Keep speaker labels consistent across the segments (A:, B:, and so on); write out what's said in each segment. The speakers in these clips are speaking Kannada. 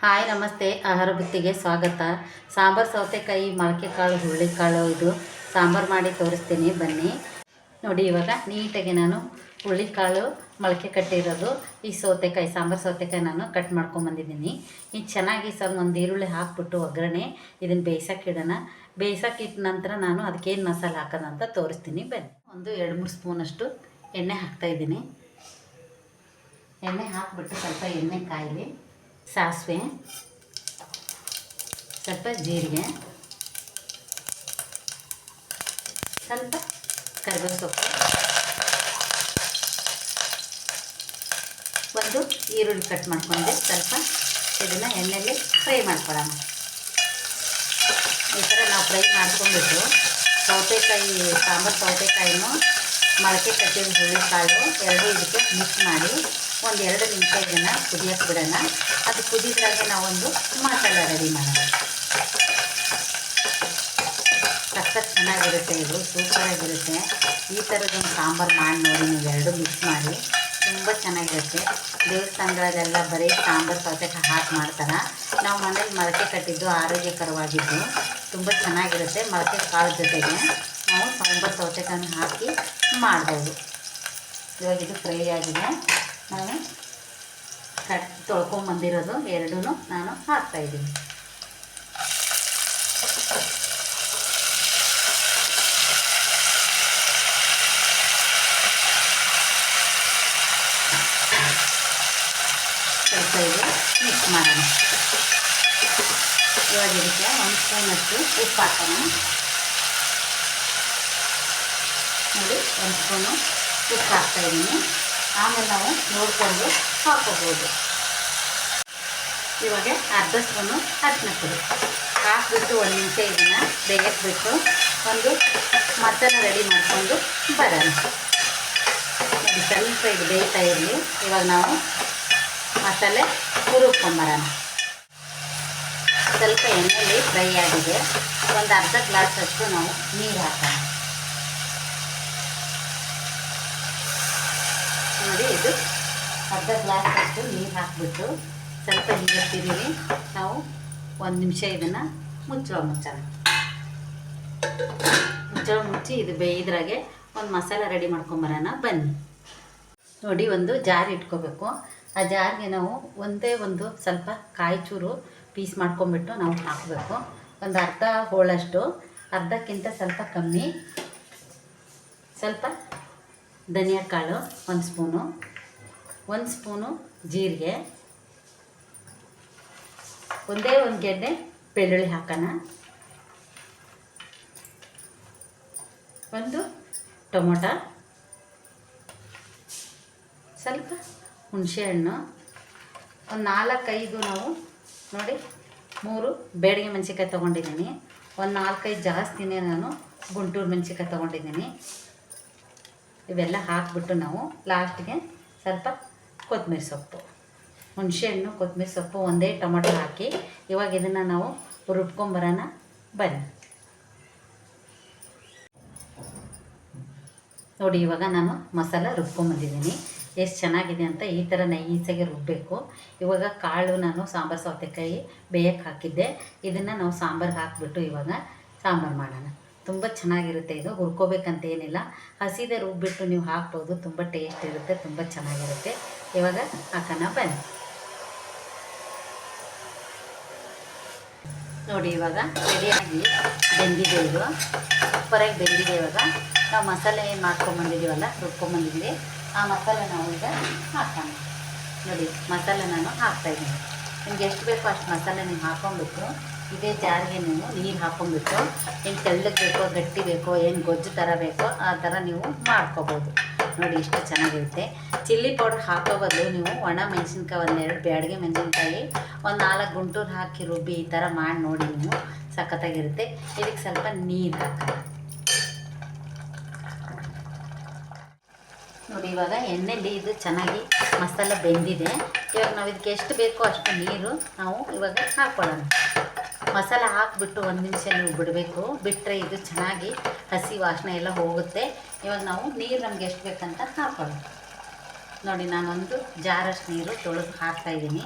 A: ಹಾಯ್ ನಮಸ್ತೆ. ಆಹಾರ ಬುತ್ತಿಗೆ ಸ್ವಾಗತ. ಸಾಂಬಾರು ಸೌತೆಕಾಯಿ, ಮೊಳಕೆ ಕಾಳು, ಹುರುಳಿಕಾಳು ಇದು ಸಾಂಬಾರು ಮಾಡಿ ತೋರಿಸ್ತೀನಿ ಬನ್ನಿ. ನೋಡಿ, ಇವಾಗ ನೀಟಾಗಿ ನಾನು ಹುರುಳಿಕಾಳು ಮೊಳಕೆ ಕಟ್ಟಿರೋದು ಈ ಸೌತೆಕಾಯಿ, ಸಾಂಬಾರು ಸೌತೆಕಾಯಿ ನಾನು ಕಟ್ ಮಾಡ್ಕೊಂಬಂದಿದ್ದೀನಿ. ಇದು ಚೆನ್ನಾಗಿ ಸ್ವಲ್ಪ ಒಂದು ಈರುಳ್ಳಿ ಹಾಕ್ಬಿಟ್ಟು ಒಗ್ಗರಣೆ ಇದನ್ನು ಬೇಯಿಸೋಕ್ಕಿಡೋಣ. ಬೇಯಿಸೋಕ್ಕಿಟ್ಟ ನಂತರ ನಾನು ಅದಕ್ಕೇನು ಮಸಾಲೆ ಹಾಕೋದಂತ ತೋರಿಸ್ತೀನಿ ಬನ್ನಿ. ಒಂದು 2-3 ಸ್ಪೂನಷ್ಟು ಎಣ್ಣೆ ಹಾಕ್ತಾಯಿದ್ದೀನಿ. ಎಣ್ಣೆ ಹಾಕಿಬಿಟ್ಟು ಸ್ವಲ್ಪ ಎಣ್ಣೆ ಕಾಯಲಿ. ಸಾಸಿವೆ, ಸ್ವಲ್ಪ ಜೀರಿಗೆ, ಸ್ವಲ್ಪ ಕರಿಬೇವು ಸೊಪ್ಪು, ಒಂದು ಈರುಳ್ಳಿ ಕಟ್ ಮಾಡ್ಕೊಂಡೆ. ಸ್ವಲ್ಪ ಇದನ್ನು ಎಣ್ಣೆಯಲ್ಲಿ ಫ್ರೈ ಮಾಡ್ಕೊಳ್ಳೋಣ. ಈ ಥರ ನಾವು ಫ್ರೈ ಮಾಡ್ಕೊಂಡ್ಬಿಟ್ಟು ಸೌತೆಕಾಯಿ, ಸಾಂಬಾರು ಸೌತೆಕಾಯಿನೂ ಮೊಳಕೆ ಕಟ್ಟಿದ ಹುರುಳಿಕಾಳು ಎರಡೂ ಇದಕ್ಕೆ ಮಿಕ್ಸ್ ಮಾಡಿ ಒಂದು 2 ನಿಮಿಷ ಇದನ್ನು ಕುದಿಯೋಕ್ಕೆ ಬಿಡೋಣ. ಅದು ಕುದಿದ್ರಾಗೆ ನಾವೊಂದು ಮಸಾಲೆ ರೆಡಿ ಮಾಡೋಣ. ಸಖತ್ ಚೆನ್ನಾಗಿರುತ್ತೆ, ಇದು ಸೂಪರಾಗಿರುತ್ತೆ. ಈ ಥರದೊಂದು ಸಾಂಬಾರು ಮಾಡಿ ನೋಡಿ, ನೀವು ಎರಡೂ ಮಿಕ್ಸ್ ಮಾಡಿ, ತುಂಬ ಚೆನ್ನಾಗಿರುತ್ತೆ. ದೇವಸ್ಥಾನಗಳಲ್ಲೆಲ್ಲ ಬರೀ ಸಾಂಬಾರು ಸೌತೆಕಾಯಿ ಹಾಕಿ ಮಾಡ್ತಾರೆ. ನಾವು ಮನೇಲಿ ಮೊಳಕೆ ಕಟ್ಟಿದ್ದು ಆರೋಗ್ಯಕರವಾಗಿದ್ದು ತುಂಬ ಚೆನ್ನಾಗಿರುತ್ತೆ. ಮೊಳಕೆ ಕಾಳು ಜೊತೆಗೆ ನಾವು ಸಾಂಬಾರು ಸೌತೆಕಾಯಿನ ಹಾಕಿ ಮಾಡ್ಬೋದು. ಇವಾಗ ಇದು ಫ್ರೈ ಆಗಿದೆ. ನಾನು ತೊಳ್ಕೊಂಬಂದಿರೋದು ಎರಡೂ ನಾನು ಹಾಕ್ತಾಯಿದ್ದೀನಿ. ಸ್ವಲ್ಪ ಇದು ಮಿಕ್ಸ್ ಮಾಡೋಣ. ಇವಾಗ ಇದಕ್ಕೆ 1 ಸ್ಪೂನಷ್ಟು ಉಪ್ಪು ಹಾಕೋಣ. ನೋಡಿ, 1 ಸ್ಪೂನು ಉಪ್ಪು ಹಾಕ್ತಾಯಿದ್ದೀನಿ. ಆಮೇಲೆ ನಾವು ನೋಡಿಕೊಂಡು ಹಾಕೋಬೋದು. ಇವಾಗ ಅರ್ಧ ಸ್ಪೂನು ಅರಿಶಿನ ಪುಡಿ ಹಾಕಿಬಿಟ್ಟು 1 ನಿಮಿಷ ಇದನ್ನು ಬೇಯಕ್ಕೆ ಬಿಟ್ಟು ಒಂದು ಮಸಾಲೆ ರೆಡಿ ಮಾಡಿಕೊಂಡು ಬರೋಣ. ನೋಡಿ, ಸ್ವಲ್ಪ ಇದು ಬೇಯ್ತಾ ಇರಲಿ. ಇವಾಗ ನಾವು ಮಸಾಲೆ ಹುರುಕೊಂಬರೋಣ. ಸ್ವಲ್ಪ ಎಣ್ಣೆಯಲ್ಲಿ ಫ್ರೈ ಆಗಿದೆ. ಒಂದು ಅರ್ಧ ಗ್ಲಾಸಷ್ಟು ನಾವು ನೀರು ಹಾಕೋಣ. ನೋಡಿ, ಇದು ಅರ್ಧ ಗ್ಲಾಸಷ್ಟು ನೀರು ಹಾಕಿಬಿಟ್ಟು ಸ್ವಲ್ಪ ನೀರು ತಿರುಗಿ ನಾವು 1 ನಿಮಿಷ ಇದನ್ನು ಮುಚ್ಚಳ ಮುಚ್ಚಿ ಇದು ಬೇಯಿದ್ರಾಗೆ ಒಂದು ಮಸಾಲೆ ರೆಡಿ ಮಾಡ್ಕೊಂಬರೋಣ ಬನ್ನಿ. ನೋಡಿ, ಒಂದು ಜಾರ್ ಇಟ್ಕೋಬೇಕು. ಆ ಜಾರ್ಗೆ ನಾವು ಒಂದೇ ಒಂದು ಸ್ವಲ್ಪ ಕಾಯಿ ಚೂರು ಪೀಸ್ ಮಾಡ್ಕೊಂಬಿಟ್ಟು ನಾವು ಹಾಕಬೇಕು. ಒಂದು ಅರ್ಧ ಹೋಳಷ್ಟು, ಅರ್ಧಕ್ಕಿಂತ ಸ್ವಲ್ಪ ಕಮ್ಮಿ, ಸ್ವಲ್ಪ ಧನಿಯಾ ಕಾಳು 1 ಸ್ಪೂನು, 1 ಸ್ಪೂನು ಜೀರಿಗೆ, ಒಂದೇ ಒಂದು ಗೆಡ್ಡೆ ಬೆಳ್ಳುಳ್ಳಿ ಹಾಕೋಣ, ಒಂದು ಟೊಮೊಟೊ, ಸ್ವಲ್ಪ ಹುಣಸೆಹಣ್ಣು, ಒಂದು 4-5 ನಾವು ನೋಡಿ 3 ಬೇಡಿಗೆ ಮೆಣಸಿನ್ಕಾಯಿ ತೊಗೊಂಡಿದ್ದೀನಿ. ಒಂದು 4-5 ಜಾಸ್ತಿನೇ ನಾನು ಗುಂಟೂರು ಮೆಣಸಿನ್ಕಾಯಿ ತೊಗೊಂಡಿದ್ದೀನಿ. ಇವೆಲ್ಲ ಹಾಕಿಬಿಟ್ಟು ನಾವು ಲಾಸ್ಟಿಗೆ ಸ್ವಲ್ಪ ಕೊತ್ತಂಬರಿ ಸೊಪ್ಪು, ಹುಣಸೆಹಣ್ಣು, ಕೊತ್ತಂಬರಿ ಸೊಪ್ಪು, ಒಂದೇ ಟೊಮೊಟೊ ಹಾಕಿ ಇವಾಗ ಇದನ್ನು ನಾವು ರುಬ್ಕೊಂಬರೋಣ ಬನ್ನಿ. ನೋಡಿ, ಇವಾಗ ನಾನು ಮಸಾಲ ರುಬ್ಕೊಂಬಂದಿದ್ದೀನಿ. ಎಷ್ಟು ಚೆನ್ನಾಗಿದೆ ಅಂತ. ಈ ಥರ ನೈಸಾಗಿ ರುಬ್ಬಬೇಕು. ಇವಾಗ ಕಾಳು ನಾನು ಸಾಂಬಾರು ಸೌತೆಕಾಯಿ ಬೇಯಕ್ಕೆ ಹಾಕಿದ್ದೆ. ಇದನ್ನು ನಾವು ಸಾಂಬಾರಿಗೆ ಹಾಕಿಬಿಟ್ಟು ಇವಾಗ ಸಾಂಬಾರು ಮಾಡೋಣ. ತುಂಬ ಚೆನ್ನಾಗಿರುತ್ತೆ. ಇದು ಹುರ್ಕೋಬೇಕಂತ ಏನಿಲ್ಲ, ಹಸಿದೆ ರುಬ್ಬಿಟ್ಟು ನೀವು ಹಾಕ್ಬೋದು. ತುಂಬ ಟೇಸ್ಟ್ ಇರುತ್ತೆ, ತುಂಬ ಚೆನ್ನಾಗಿರುತ್ತೆ. ಇವಾಗ ಹಾಕೋಣ ಬನ್ನಿ. ನೋಡಿ, ಇವಾಗ ರೆಡಿಯಾಗಿ ಬೆಂದಿದೆ. ಇದು ಸೂಪರಾಗಿ ಬೆಂದಿದೆ. ಇವಾಗ ನಾವು ಮಸಾಲೆ ಏನು ಮಾಡ್ಕೊಂಬಂದಿದ್ದೀವಲ್ಲ, ರುಬ್ಕೊಂಬಂದಿದ್ದೀವಿ, ಆ ಮಸಾಲೆ ನಾವು ಈಗ ಹಾಕೋಣ. ನೋಡಿ, ಮಸಾಲೆ ನಾನು ಹಾಕ್ತಾಯಿದ್ದೀನಿ. ನಿಮ್ಗೆ ಎಷ್ಟು ಬೇಕೋ ಅಷ್ಟು ಮಸಾಲೆ ನೀವು ಹಾಕ್ಕೊಂಬಿಟ್ಟು ಇದೇ ಜಾರಿಗೆ ನೀವು ನೀರು ಹಾಕ್ಕೊಂಬಿಟ್ಟು ಏನು ತೆಳ್ಳಗೆ ಬೇಕೋ, ಗಟ್ಟಿ ಬೇಕೋ, ಏನು ಗೊಜ್ಜು ಥರ ಬೇಕೋ ಆ ಥರ ನೀವು ಮಾಡ್ಕೋಬೋದು. ನೋಡಿ, ಇಷ್ಟು ಚೆನ್ನಾಗಿರುತ್ತೆ. ಚಿಲ್ಲಿ ಪೌಡ್ರ್ ಹಾಕೋ ಬದಲು ನೀವು ಒಣ ಮೆಣಸಿನ್ಕಾಯಿ, 1-2 ಬ್ಯಾಡಗೆ ಮೆಣಸಿನ್ಕಾಯಿ, ಒಂದು 4 ಗುಂಟೂರು ಹಾಕಿ ರುಬ್ಬಿ ಈ ಥರ ಮಾಡಿ ನೋಡಿ, ನೀವು ಸಖತ್ತಾಗಿರುತ್ತೆ. ಇದಕ್ಕೆ ಸ್ವಲ್ಪ ನೀರು ಹಾಕೋಣ. ನೋಡಿ, ಇವಾಗ ಎಣ್ಣೆಲಿ ಇದು ಚೆನ್ನಾಗಿ ಮಸಾಲೆ ಬೆಂದಿದೆ. ಇವಾಗ ನಾವು ಇದಕ್ಕೆ ಎಷ್ಟು ಬೇಕೋ ಅಷ್ಟು ನೀರು ನಾವು ಇವಾಗ ಹಾಕ್ಕೊಳ್ಳೋಣ. ಮಸಾಲೆ ಹಾಕಿಬಿಟ್ಟು 1 ನಿಮಿಷ ನೀವು ಬಿಡಬೇಕು. ಬಿಟ್ಟರೆ ಇದು ಚೆನ್ನಾಗಿ ಹಸಿ ವಾಸನೆ ಎಲ್ಲ ಹೋಗುತ್ತೆ. ಇವಾಗ ನಾವು ನೀರು ನಮ್ಗೆ ಎಷ್ಟು ಬೇಕಂತ ಹಾಕೊಳ್ಳೋಣ. ನೋಡಿ, ನಾನೊಂದು ಜಾರಷ್ಟು ನೀರು ತೊಳೆದು ಹಾಕ್ತಾಯಿದ್ದೀನಿ.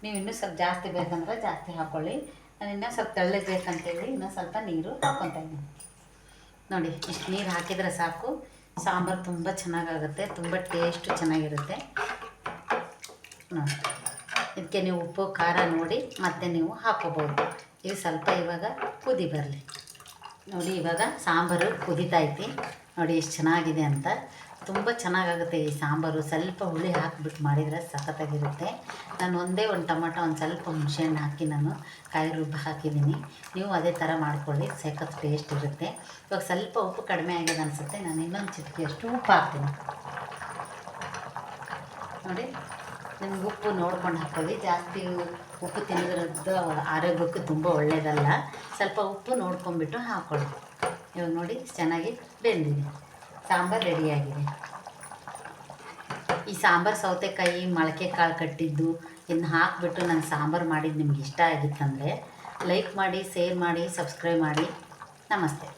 A: ನೀವು ಇನ್ನೂ ಸ್ವಲ್ಪ ಜಾಸ್ತಿ ಬೇಕಂದ್ರೆ ಜಾಸ್ತಿ ಹಾಕ್ಕೊಳ್ಳಿ. ನಾನು ಇನ್ನೂ ಸ್ವಲ್ಪ ತೆಳ್ಳಗೆ ಬೇಕಂತೇಳಿ ಇನ್ನೂ ಸ್ವಲ್ಪ ನೀರು ಹಾಕ್ಕೊತಾ ಇದ್ದೀನಿ. ನೋಡಿ ಇಷ್ಟು ನೀರು ಹಾಕಿದರೆ ಸಾಕು, ಸಾಂಬಾರು ತುಂಬ ಚೆನ್ನಾಗಾಗುತ್ತೆ, ತುಂಬ ಟೇಸ್ಟು ಚೆನ್ನಾಗಿರುತ್ತೆ. ನೋಡಿ ಇದಕ್ಕೆ ನೀವು ಉಪ್ಪು ಖಾರ ನೋಡಿ ಮತ್ತೆ ನೀವು ಹಾಕ್ಕೋಬೋದು. ಇದು ಸ್ವಲ್ಪ ಇವಾಗ ಕುದಿ ಬರಲಿ. ನೋಡಿ ಇವಾಗ ಸಾಂಬಾರು ಕುದಿತೈತಿ. ನೋಡಿ ಎಷ್ಟು ಚೆನ್ನಾಗಿದೆ ಅಂತ. ತುಂಬ ಚೆನ್ನಾಗಾಗುತ್ತೆ ಈ ಸಾಂಬಾರು. ಸ್ವಲ್ಪ ಹುಳಿ ಹಾಕಿಬಿಟ್ಟು ಮಾಡಿದರೆ ಸಖತ್ತಾಗಿರುತ್ತೆ. ನಾನು ಒಂದೇ ಒಂದು ಟೊಮಟೊ, ಒಂದು ಸ್ವಲ್ಪ ಹುಣಸೆಹಣ್ಣು ಹಾಕಿ ನಾನು ಕಾಯಿ ರುಬ್ಬಿ ಹಾಕಿದ್ದೀನಿ. ನೀವು ಅದೇ ಥರ ಮಾಡ್ಕೊಳ್ಳಿ, ಸಖತ್ ಟೇಸ್ಟ್ ಇರುತ್ತೆ. ಇವಾಗ ಸ್ವಲ್ಪ ಉಪ್ಪು ಕಡಿಮೆ ಆಗಿದೆ ಅನಿಸುತ್ತೆ. ನಾನು ಇನ್ನೊಂದು ಚಿಟಿಕೆಯಷ್ಟು ಉಪ್ಪು ಹಾಕ್ತೀನಿ. ನೋಡಿ ನಿಮ್ಗೆ ಉಪ್ಪು ನೋಡ್ಕೊಂಡು ಹಾಕ್ಕೊಳ್ಳಿ. ಜಾಸ್ತಿ ಉಪ್ಪು ತಿನ್ನೋದ್ರದ್ದು ಆರೋಗ್ಯಕ್ಕೆ ತುಂಬ ಒಳ್ಳೆಯದಲ್ಲ. ಸ್ವಲ್ಪ ಉಪ್ಪು ನೋಡ್ಕೊಂಬಿಟ್ಟು ಹಾಕ್ಕೊಳ್ಳಿ. ಇವಾಗ ನೋಡಿ ಚೆನ್ನಾಗಿ ಬೆಂದಿದೆ, ಸಾಂಬಾರು ರೆಡಿಯಾಗಿದೆ. ಈ ಸಾಂಬಾರು ಸೌತೆಕಾಯಿ ಮೊಳಕೆ ಕಾಳು ಕಟ್ಟಿದ್ದು ಇನ್ನು ಹಾಕಿಬಿಟ್ಟು ನಾನು ಸಾಂಬಾರು ಮಾಡಿದ್ದು ನಿಮ್ಗೆ ಇಷ್ಟ ಆಗಿತ್ತಂದರೆ ಲೈಕ್ ಮಾಡಿ, ಶೇರ್ ಮಾಡಿ, ಸಬ್ಸ್ಕ್ರೈಬ್ ಮಾಡಿ. ನಮಸ್ತೆ.